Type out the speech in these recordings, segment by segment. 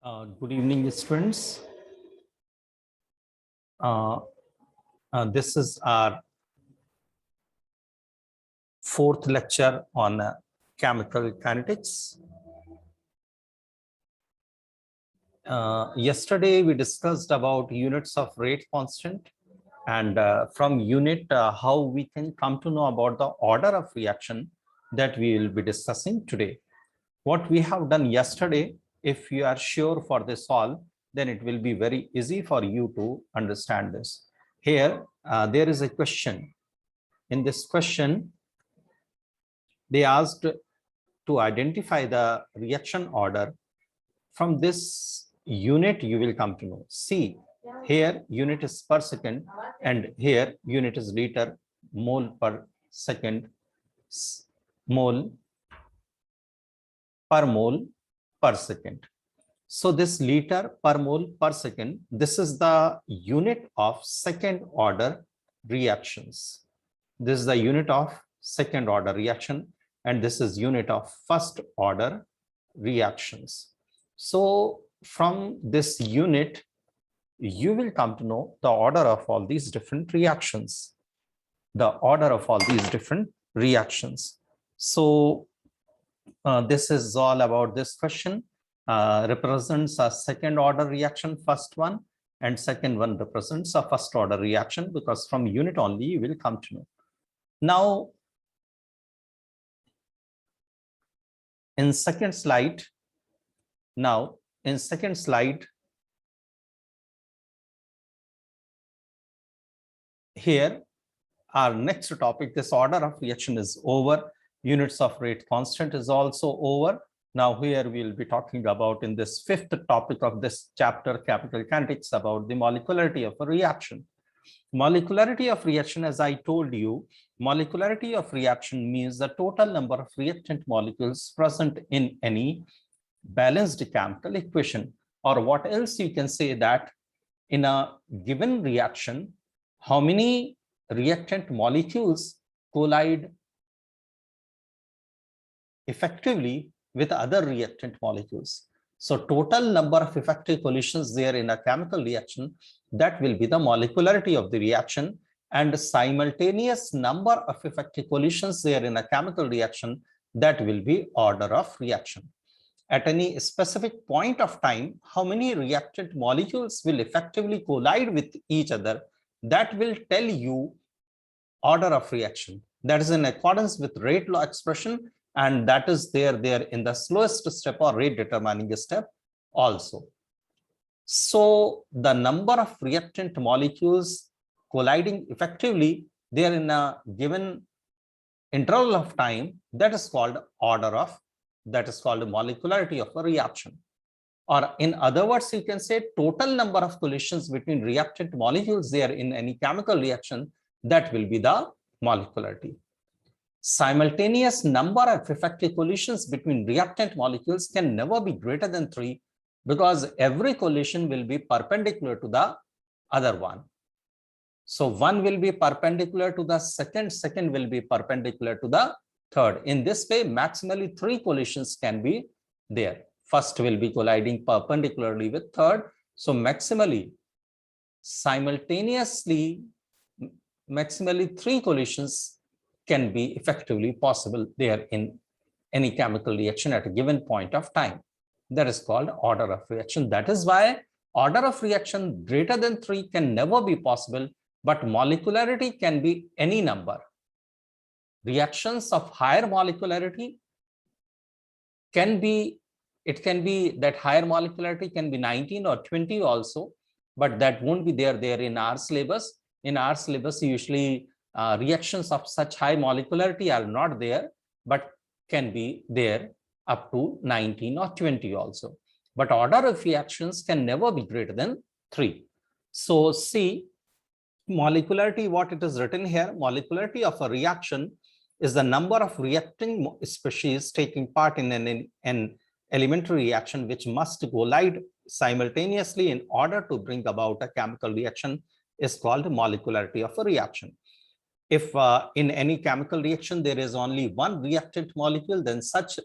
Good evening, students. This is our fourth lecture on chemical kinetics. Yesterday, we discussed about units of rate constant, and from unit, how we can come to know about the order of reaction that we will be discussing today. What we have done yesterday, if you are sure for this all, then it will be very easy for you to understand this. Here, there is a question. In this question, they asked to identify the reaction order. From this unit, you will come to know. See, here unit is per second, and here unit is liter, mole per second, mole per mole per second. So this liter per mole per second, this is the unit of second order reactions. This is the unit of second order reaction, and this is unit of first order reactions. So from this unit, you will come to know the order of all these different reactions. The order of all these different reactions. So this is all about this question. Represents a second order reaction, first one, and second one represents a first order reaction, because from unit only you will come to know. Now, in second slide, here our next topic, this order of reaction is over. Units of rate constant is also over. Now here we will be talking about, in this fifth topic of this chapter, chemical kinetics, about the molecularity of a reaction. Molecularity of reaction, as I told you, molecularity of reaction means the total number of reactant molecules present in any balanced chemical equation. Or what else you can say, that in a given reaction, how many reactant molecules collide effectively with other reactant molecules. So total number of effective collisions there in a chemical reaction, that will be the molecularity of the reaction, and simultaneous number of effective collisions there in a chemical reaction, that will be order of reaction. At any specific point of time, how many reactant molecules will effectively collide with each other, that will tell you order of reaction. That is in accordance with rate law expression, and that is there in the slowest step or rate determining step also. So the number of reactant molecules colliding effectively there in a given interval of time, that is called molecularity of a reaction. Or in other words, you can say total number of collisions between reactant molecules there in any chemical reaction, that will be the molecularity. Simultaneous number of effective collisions between reactant molecules can never be greater than 3, because every collision will be perpendicular to the other one. So one will be perpendicular to the second, second will be perpendicular to the third. In this way, maximally 3 collisions can be there. First will be colliding perpendicularly with third. So maximally 3 collisions can be effectively possible there in any chemical reaction at a given point of time. That is called order of reaction. That is why order of reaction greater than 3 can never be possible, but molecularity can be any number. Reactions of higher molecularity can be, it can be that higher molecularity can be 19 or 20 also, but that won't be there in our syllabus. In our syllabus, usually reactions of such high molecularity are not there, but can be there up to 19 or 20 also. But order of reactions can never be greater than 3. So see, molecularity, what it is written here, molecularity of a reaction is the number of reacting species taking part in an elementary reaction which must collide simultaneously in order to bring about a chemical reaction, is called molecularity of a reaction. If in any chemical reaction there is only one reactant molecule, then such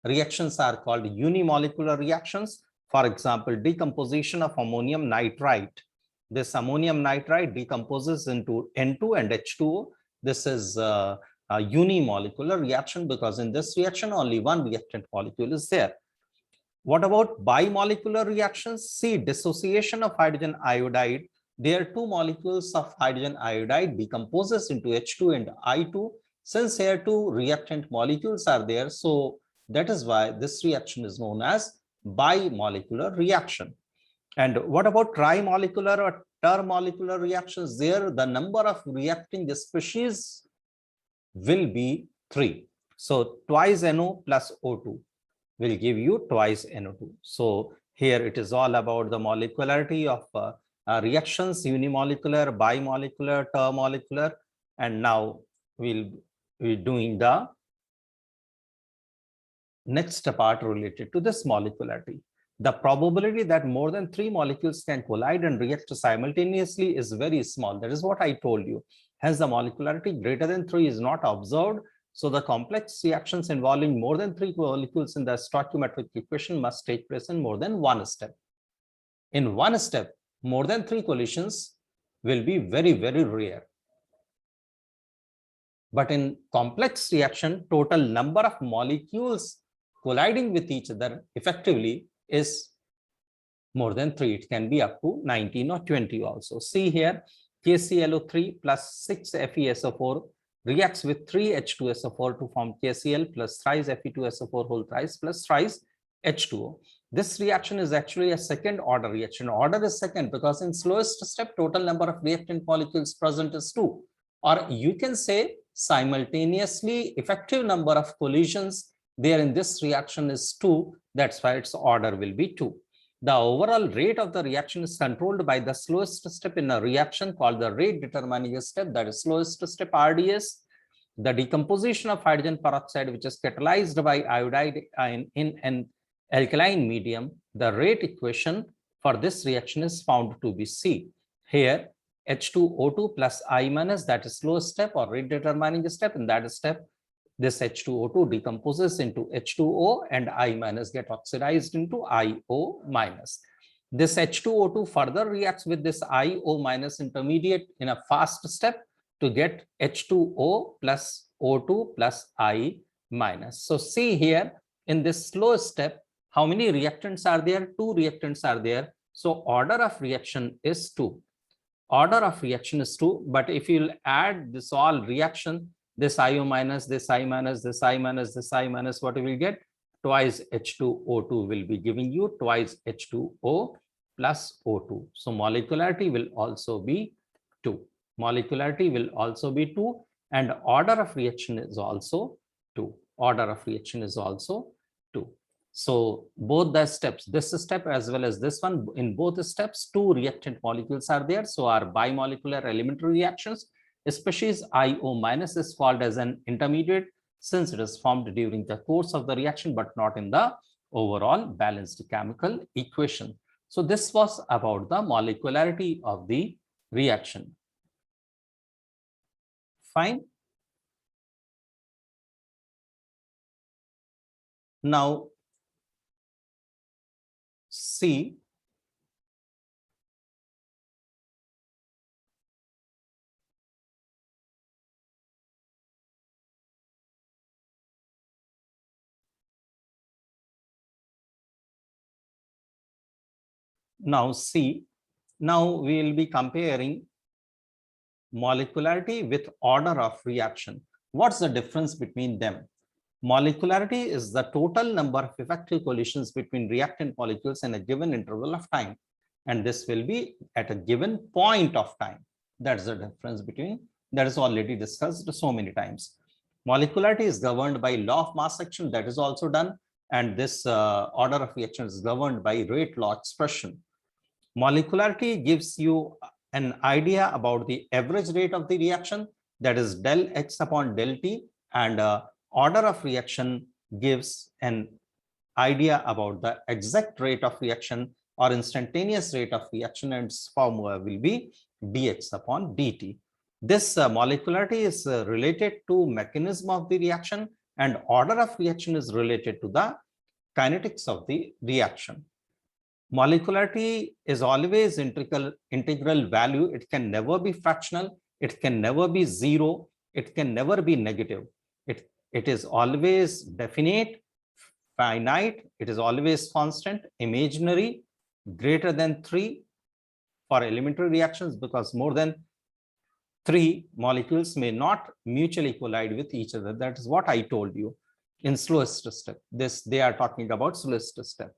reactions are called unimolecular reactions. For example, decomposition of ammonium nitrite. This ammonium nitrite decomposes into N2 and H2O. This is a unimolecular reaction because in this reaction only one reactant molecule is there. What about bimolecular reactions? See, dissociation of hydrogen iodide. There are two molecules of hydrogen iodide decomposes into H2 and I2. Since here two reactant molecules are there, so that is why this reaction is known as bimolecular reaction. And what about trimolecular or termolecular reactions? There the number of reacting species will be 3. So twice NO plus O2 will give you twice NO2. So here it is all about the molecularity of reactions, unimolecular, bimolecular, termolecular, and now we'll be doing the next part related to this molecularity. The probability that more than 3 molecules can collide and react simultaneously is very small. That is what I told you. Hence, the molecularity greater than 3 is not observed. So the complex reactions involving more than 3 molecules in the stoichiometric equation must take place in more than one step. In one step, more than 3 collisions will be very, very rare. But in complex reaction, total number of molecules colliding with each other effectively is more than 3. It can be up to 19 or 20 also. See here, KClO3 plus 6 FeSO4 reacts with 3 H2SO4 to form KCl plus thrice Fe2SO4 whole thrice plus thrice H2O. This reaction is actually a second order reaction. Order is second because in slowest step, total number of reactant molecules present is 2. Or you can say simultaneously effective number of collisions there in this reaction is 2. That's why its order will be 2. The overall rate of the reaction is controlled by the slowest step in a reaction called the rate determining step, that is slowest step RDS. The decomposition of hydrogen peroxide, which is catalyzed by iodide in an alkaline medium, the rate equation for this reaction is found to be C. Here, H2O2 plus I minus, that is slowest step or rate determining step. In that step, this H2O2 decomposes into H2O and I minus get oxidized into IO minus. This H2O2 further reacts with this IO minus intermediate in a fast step to get H2O plus O2 plus I minus. So see here in this slow step, how many reactants are there? 2 reactants are there. So order of reaction is 2. Order of reaction is 2. But if you'll add this all reaction, this IO minus, this I minus, this I minus, this I minus, what you will get? Twice H2O2 will be giving you twice H2O plus O2. So molecularity will also be 2. Molecularity will also be 2 and order of reaction is also 2. Order of reaction is also 2. So both the steps, this step as well as this one, in both steps, 2 reactant molecules are there. So our bimolecular elementary reactions, species IO minus is called as an intermediate since it is formed during the course of the reaction, but not in the overall balanced chemical equation. So this was about the molecularity of the reaction. Fine. Now, see, now see, now we will be comparing molecularity with order of reaction. What's the difference between them? Molecularity is the total number of effective collisions between reactant molecules in a given interval of time. And this will be at a given point of time. That's the difference between, that is already discussed so many times. Molecularity is governed by law of mass action, that is also done. And this order of reaction is governed by rate law expression. Molecularity gives you an idea about the average rate of the reaction, that is del X upon del T, and order of reaction gives an idea about the exact rate of reaction or instantaneous rate of reaction, and its formula will be dx upon dt. This molecularity is related to mechanism of the reaction, and order of reaction is related to the kinetics of the reaction. Molecularity is always integral value. It can never be fractional. It can never be zero. It can never be negative. It is always definite, finite. It is always constant, imaginary, greater than 3 for elementary reactions, because more than 3 molecules may not mutually collide with each other. That is what I told you in slowest step. This, they are talking about slowest step.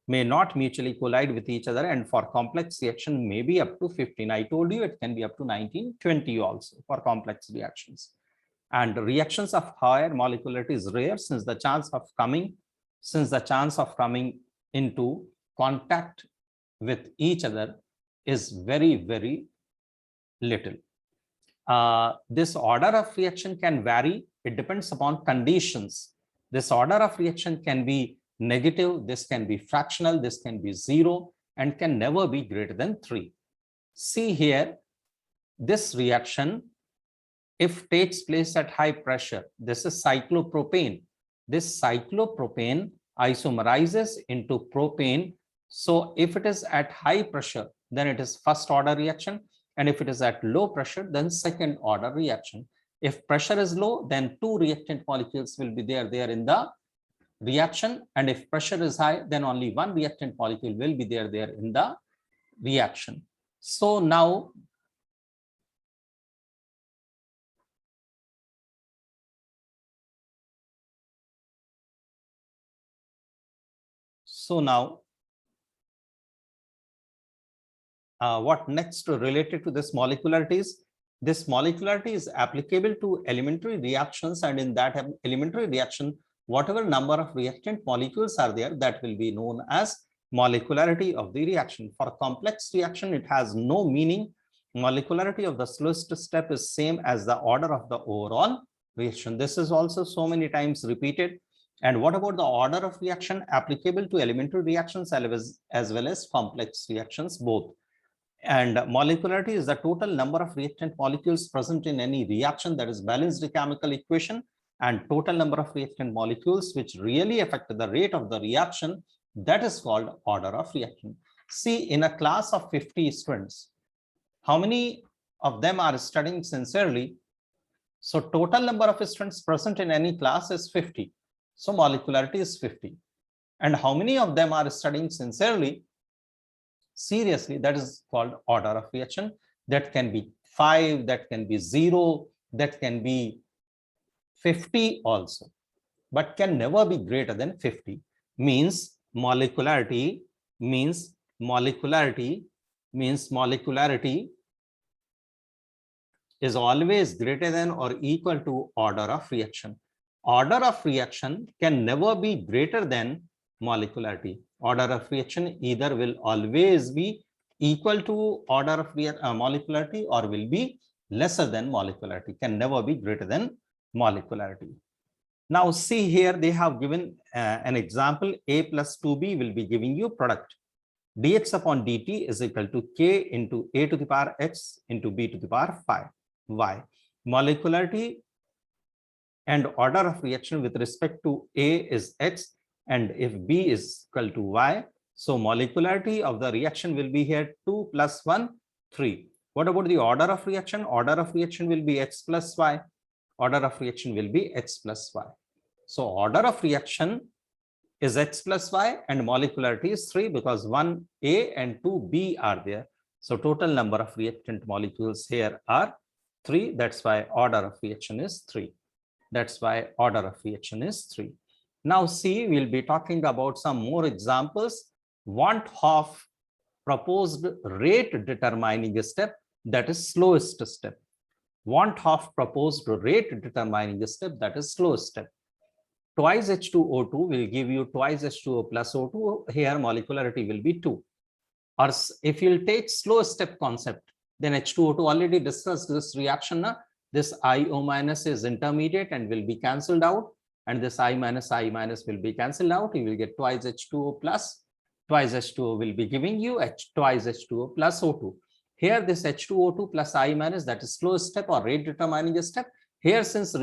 May not mutually collide with each other, and for complex reaction may be up to 15. I told you it can be up to 19, 20 also for complex reactions. And reactions of higher molecularity is rare, since the chance of coming into contact with each other is very, very little. This order of reaction can vary. It depends upon conditions. This order of reaction can be negative, this can be fractional, this can be 0, and can never be greater than 3. See here, this reaction, if takes place at high pressure, this is cyclopropane. This cyclopropane isomerizes into propane. So if it is at high pressure, then it is first order reaction. And if it is at low pressure, then second order reaction. If pressure is low, then 2 reactant molecules will be there in the reaction. And if pressure is high, then only 1 reactant molecule will be there in the reaction. So now, what next related to this molecularity is, this molecularity is applicable to elementary reactions, and in that elementary reaction, whatever number of reactant molecules are there, that will be known as molecularity of the reaction. For complex reaction, it has no meaning. Molecularity of the slowest step is same as the order of the overall reaction. This is also so many times repeated. And what about the order of reaction? Applicable to elementary reactions as well as complex reactions both. And molecularity is the total number of reactant molecules present in any reaction, that is balanced chemical equation, and total number of reactant molecules which really affect the rate of the reaction, that is called order of reaction. See, in a class of 50 students, how many of them are studying sincerely? So total number of students present in any class is 50. So molecularity is 50. And how many of them are studying sincerely? Seriously, that is called order of reaction. That can be 5, that can be 0, that can be 50 also, but can never be greater than 50. Means molecularity is always greater than or equal to order of reaction. Order of reaction can never be greater than molecularity. Order of reaction either will always be equal to order of molecularity or will be lesser than molecularity, can never be greater than molecularity. Now see here, they have given an example. A plus 2b will be giving you product. dx upon dt is equal to k into a to the power x into b to the power 5 y. Molecularity and order of reaction with respect to A is x, and if B is equal to y, so molecularity of the reaction will be here 2 plus 1, 3. What about the order of reaction? Order of reaction will be x plus y. Order of reaction will be x plus y. So order of reaction is x plus y, and molecularity is 3 because 1A and 2B are there. So total number of reactant molecules here are 3. That's why order of reaction is 3. That's why order of reaction is 3. Now see, we'll be talking about some more examples. Want-Hoff proposed rate determining step, that is slowest step. Want-Hoff proposed rate determining step, that is slowest step. Twice H2O2 will give you twice H2O plus O2. Here molecularity will be 2. Or if you'll take slow step concept, then H2O2 already discussed this reaction. This IO minus is intermediate and will be cancelled out, and this I minus will be cancelled out. You will get twice H2O plus, twice H2O will be giving you twice H2O plus O2. Here this H2O2 plus I minus, that is slow step or rate determining step. Here since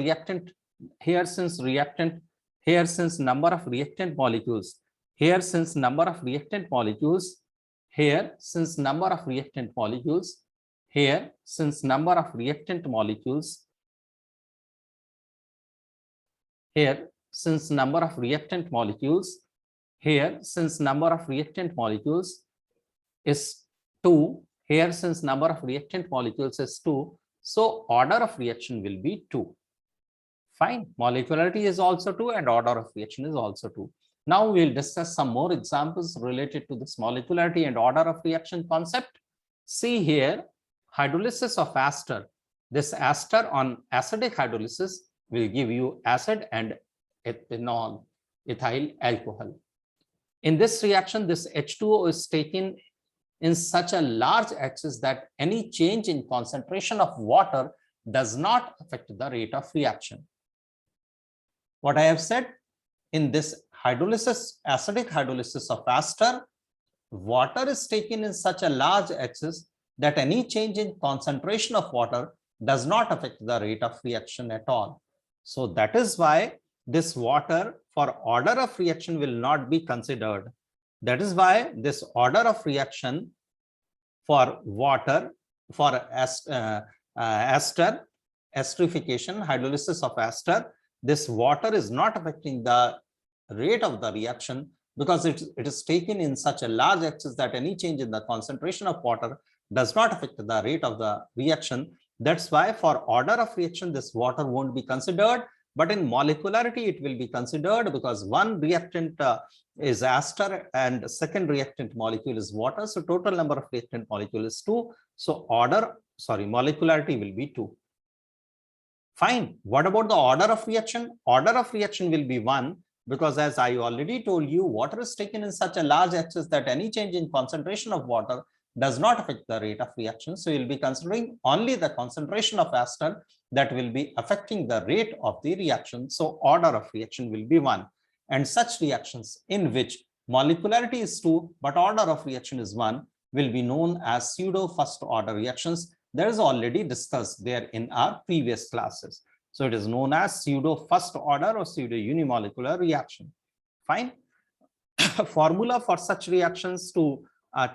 number of reactant molecules Here, since number of reactant molecules, here, since number of reactant molecules, here, since number of reactant molecules, here, since number of reactant molecules, here, since number of reactant molecules is 2, here, since number of reactant molecules is 2, so order of reaction will be 2. Fine, molecularity is also 2 and order of reaction is also 2. Now we'll discuss some more examples related to this molecularity and order of reaction concept. See here, hydrolysis of aster. This aster on acidic hydrolysis will give you acid and ethanol, ethyl alcohol. In this reaction, this H2O is taken in such a large excess that any change in concentration of water does not affect the rate of reaction. What I have said, in this hydrolysis, acidic hydrolysis of aster, water is taken in such a large excess that any change in concentration of water does not affect the rate of reaction at all. So that is why this water for order of reaction will not be considered. That is why this order of reaction for water, for ester, esterification, hydrolysis of aster, this water is not affecting the rate of the reaction because it is taken in such a large excess that any change in the concentration of water does not affect the rate of the reaction. That's why for order of reaction, this water won't be considered, but in molecularity, it will be considered because one reactant is aster and second reactant molecule is water. So total number of reactant molecule is 2. So molecularity will be 2. Fine. What about the order of reaction? Order of reaction will be 1 because as I already told you, water is taken in such a large excess that any change in concentration of water does not affect the rate of reaction. So you'll be considering only the concentration of aster that will be affecting the rate of the reaction. So order of reaction will be 1. And such reactions in which molecularity is 2, but order of reaction is 1 will be known as pseudo first order reactions. That is already discussed there in our previous classes. So it is known as pseudo first order or pseudo unimolecular reaction. Fine. Formula for such reactions to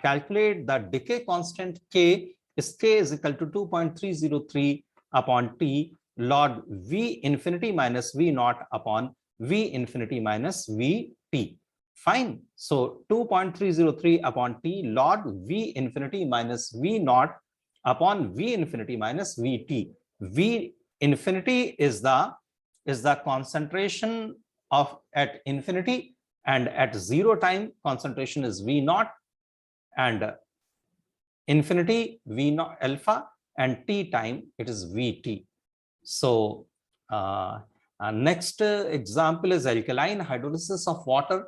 calculate the decay constant K is equal to 2.303 upon T log V infinity minus V naught upon V infinity minus VT. Fine. So 2.303 upon T log V infinity minus V naught upon V infinity minus VT. V infinity is the concentration of at infinity, and at 0 time concentration is V naught, and infinity V naught alpha, and T time it is VT. So next example is alkaline hydrolysis of water.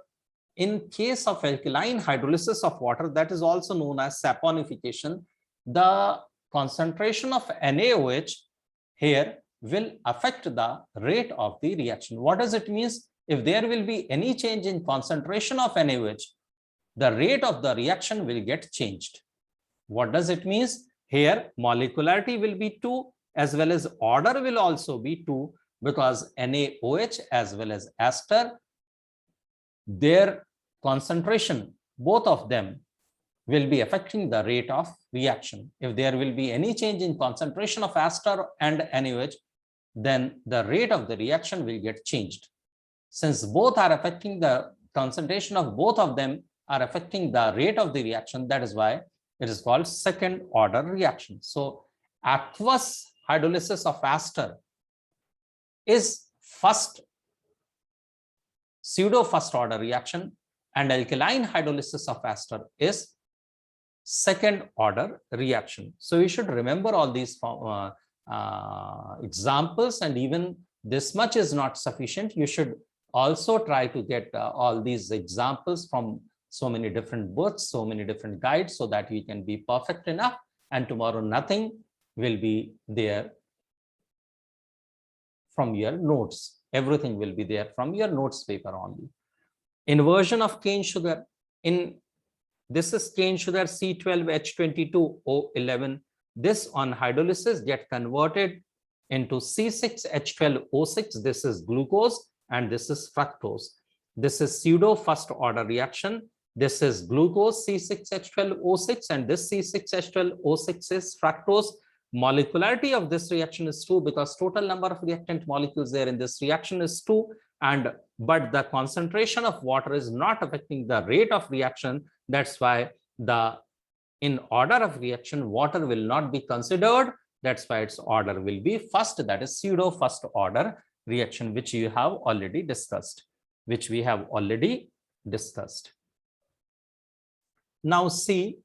In case of alkaline hydrolysis of water, that is also known as saponification, the concentration of NaOH here will affect the rate of the reaction. What does it mean? If there will be any change in concentration of NaOH, the rate of the reaction will get changed. What does it mean? Here molecularity will be 2 as well as order will also be 2 because NaOH as well as aster, their concentration, both of them will be affecting the rate of reaction. If there will be any change in concentration of aster and NaOH, then the rate of the reaction will get changed. Since both are affecting the concentration of both of them are affecting the rate of the reaction, that is why it is called second order reaction. So aqueous hydrolysis of aster is pseudo first order reaction, and alkaline hydrolysis of aster is second order reaction. So you should remember all these examples, and even this much is not sufficient. You should also try to get all these examples from so many different books, so many different guides, so that you can be perfect enough. And tomorrow nothing will be there from your notes. Everything will be there from your notes paper only. Inversion of cane sugar. This is cane sugar C12H22O11. This on hydrolysis get converted into C6H12O6. This is glucose and this is fructose. This is pseudo first order reaction. This is glucose C6H12O6 and this C6H12O6 is fructose. Molecularity of this reaction is 2 because total number of reactant molecules there in this reaction is 2, but the concentration of water is not affecting the rate of reaction. That's why in order of reaction, water will not be considered. That's why its order will be first, that is pseudo first order reaction, which you have already discussed, which we have already discussed. Now see,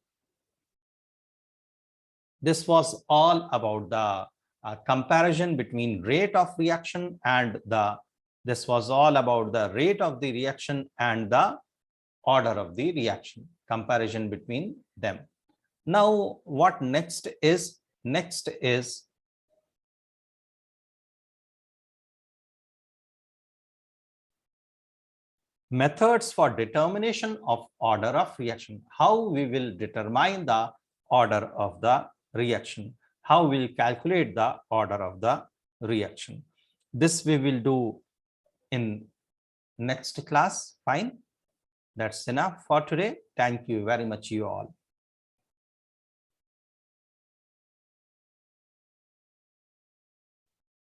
this was all about the comparison between rate of reaction and this was all about the rate of the reaction and the order of the reaction, comparison between them. Now what next is? Next is methods for determination of order of reaction. How we will determine the order of the reaction, how we will calculate the order of the reaction. This we will do in next class. Fine, that's enough for today. Thank you very much, you all.